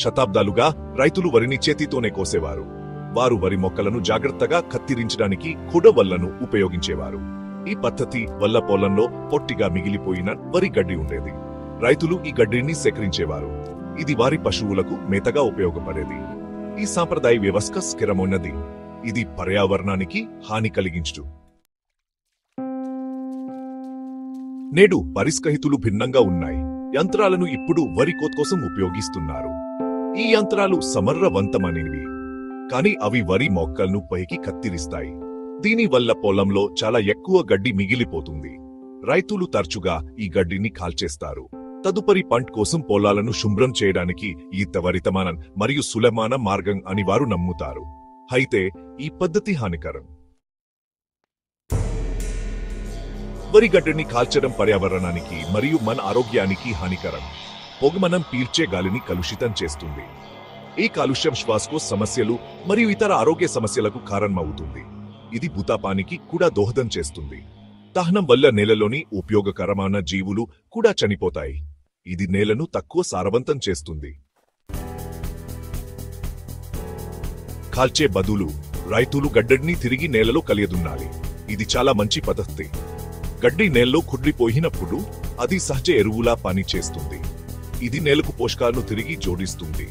శతాబ్దాలుగా రైతులు వరిని చేతితోనే కోసేవారు. వారు వరి మొక్కలను జాగ్రత్తగా కత్తిరించడానికి కొడవళ్లను ఉపయోగించేవారు. ఈ పద్ధతి వల్ల పొలంలో పొట్టిగా మిగిలిపోయిన వరి గడ్డి ఉండేది. రైతులు ఈ గడ్డిని సేకరించేవారు. ఇది వారి పశువులకు మేతగా ఉపయోగపడేది. ఈ సాంప్రదాయ వ్యవస్థ స్థిరమైనది. ఇది పర్యావరణానికి హాని కలిగించు. నేడు పరిస్కహితులు భిన్నంగా ఉన్నాయి. యంత్రాలను ఇప్పుడు వరి కోత కోసం ఉపయోగిస్తున్నారు. ఈ యంత్రాలు సమర్థవంతమైనవి, కానీ అవి వరి మొక్కలను పైకి కత్తిరిస్తాయి. దీనివల్ల పొలంలో చాలా ఎక్కువ గడ్డి మిగిలిపోతుంది. రైతులు తరచుగా ఈ గడ్డిని కాల్చేస్తారు. తదుపరి పంట కోసం పొలాలను శుభ్రం చేయడానికి ఈ త్వరితమైన మరియు సులభమైన మార్గం అని వారు నమ్ముతారు. అయితే ఈ పద్ధతి హానికరం. వరి గడ్డిని కాల్చడం పర్యావరణానికి మరియు మన ఆరోగ్యానికి హానికరం. పొగ మనం పీల్చే గాలిని కలుషితం చేస్తుంది. ఈ కాలుష్యం శ్వాసకోశ సమస్యలు మరియు ఇతర ఆరోగ్య సమస్యలకు కారణమవుతుంది. ఇది భూతాపానికి కూడా దోహదం చేస్తుంది. దహనం వల్ల నేలలోని ఉపయోగకరమైన జీవులు కూడా చనిపోతాయి. ఇది నేలను తక్కువ సారవంతం చేస్తుంది. కాల్చే బదులు రైతులు గడ్డిని తిరిగి నేలలో కలియదున్నాలి. ఇది చాలా మంచి పద్ధతి. గడ్డి నేలలో కుళ్ళిపోయినప్పుడు అది సహజ ఎరువులా పనిచేస్తుంది. ఇది నేలకు పోషకాలను తిరిగి జోడిస్తుంది.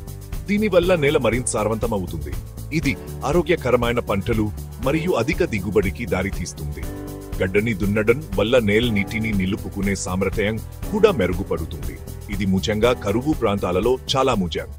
దీనివల్ల నేల మరింత సారవంతమవుతుంది. ఇది ఆరోగ్యకరమైన పంటలు మరియు అధిక దిగుబడికి దారితీస్తుంది. గడ్డని దున్నడం వల్ల నేల నీటిని నిలుపుకునే సామర్థ్యం కూడా మెరుగుపడుతుంది. ఇది ముఖ్యంగా కరువు ప్రాంతాలలో చాలా ముఖ్యం.